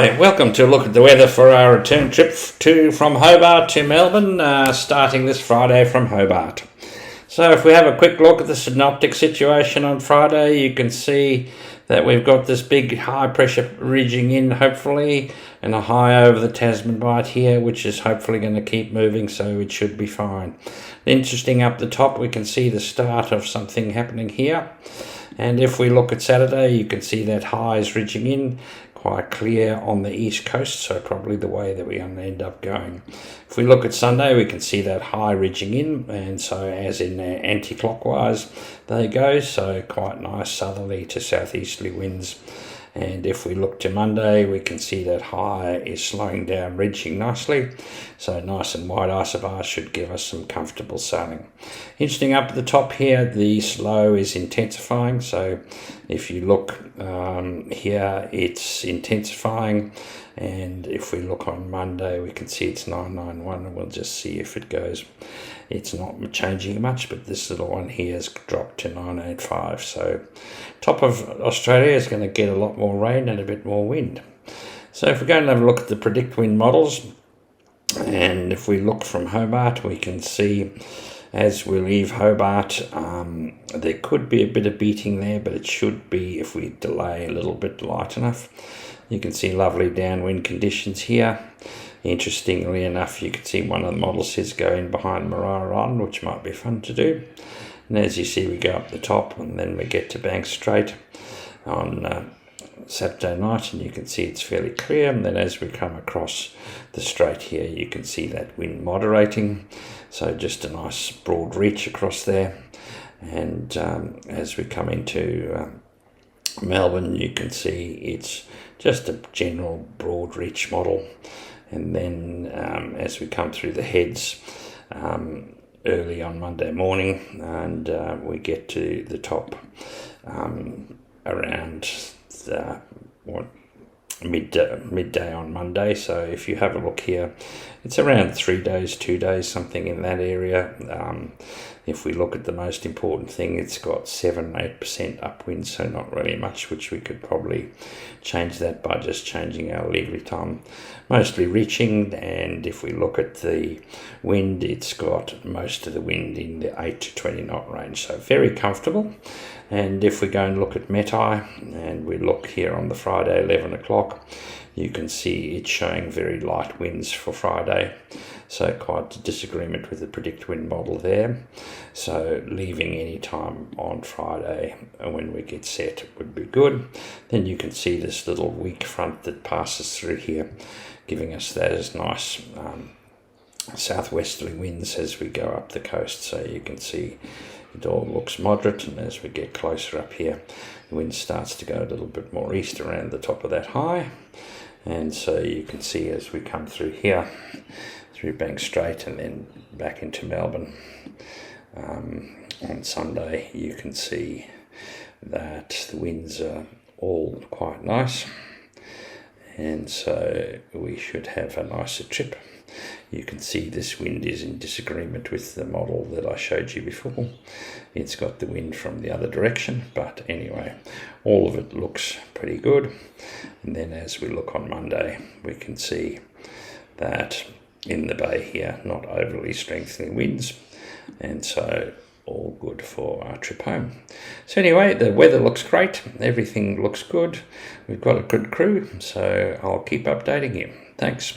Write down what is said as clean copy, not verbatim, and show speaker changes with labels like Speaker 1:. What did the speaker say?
Speaker 1: Hey, welcome to a look at the weather for our return trip from Hobart to Melbourne, starting this Friday from Hobart. So if we have a quick look at the synoptic situation on Friday, you can see that we've got this big high pressure ridging in, hopefully, and a high over the Tasman Bight here, which is hopefully going to keep moving, so it should be fine. Interesting, up the top we can see the start of something happening here. And if we look at Saturday, you can see that high is ridging in, quite clear on the east coast, so probably the way that we're going to end up going. If we look at Sunday, we can see that high ridging in, and so as in anti-clockwise they go, so quite nice southerly to southeasterly winds. And if we look to Monday, we can see that high is slowing down, ridging nicely. So nice and wide isobars should give us some comfortable sailing. Interesting, up at the top here, the slow is intensifying. So if you look here, it's intensifying. And if we look on Monday, we can see it's 991, and we'll just see if it goes. It's not changing much, but this little one here has dropped to 985. So top of Australia is going to get a lot more rain and a bit more wind. So if we go and have a look at the predict wind models, and if we look from Hobart, we can see as we leave Hobart, there could be a bit of beating there, but it should be, if we delay a little bit, light enough. You can see lovely downwind conditions here. Interestingly enough, you can see one of the models is going behind Maria Island, which might be fun to do. And as you see, we go up the top and then we get to Banks Strait on Saturday night, and you can see it's fairly clear. And then as we come across the strait here, you can see that wind moderating. So just a nice broad reach across there. And as we come into Melbourne, you can see it's just a general broad reach model. And then as we come through the heads early on Monday morning, and we get to the top around midday on Monday. So if you have a look here, it's around 3 days, 2 days, something in that area. If we look at the most important thing, it's got 7-8% upwind, so not really much, which we could probably change that by just changing our legally time. Mostly reaching, and if we look at the wind, it's got most of the wind in the 8 to 20 knot range, so very comfortable. And if we go and look at Metai, and we look here on the Friday 11 o'clock, you can see it's showing very light winds for Friday, so quite a disagreement with the predict wind model there. So leaving any time on Friday when we get set would be good. Then you can see this little weak front that passes through here, giving us those nice southwesterly winds as we go up the coast. So you can see it all looks moderate, and as we get closer up here, the wind starts to go a little bit more east around the top of that high. And so you can see as we come through here, through Banks Strait and then back into Melbourne on Sunday, you can see that the winds are all quite nice, and so we should have a nicer trip. You can see this wind is in disagreement with the model that I showed you before. It's got the wind from the other direction, but anyway, all of it looks pretty good. And then as we look on Monday, we can see that in the bay here, not overly strengthening winds, and so all good for our trip home. So anyway, the weather looks great, everything looks good, we've got a good crew, so I'll keep updating you. Thanks.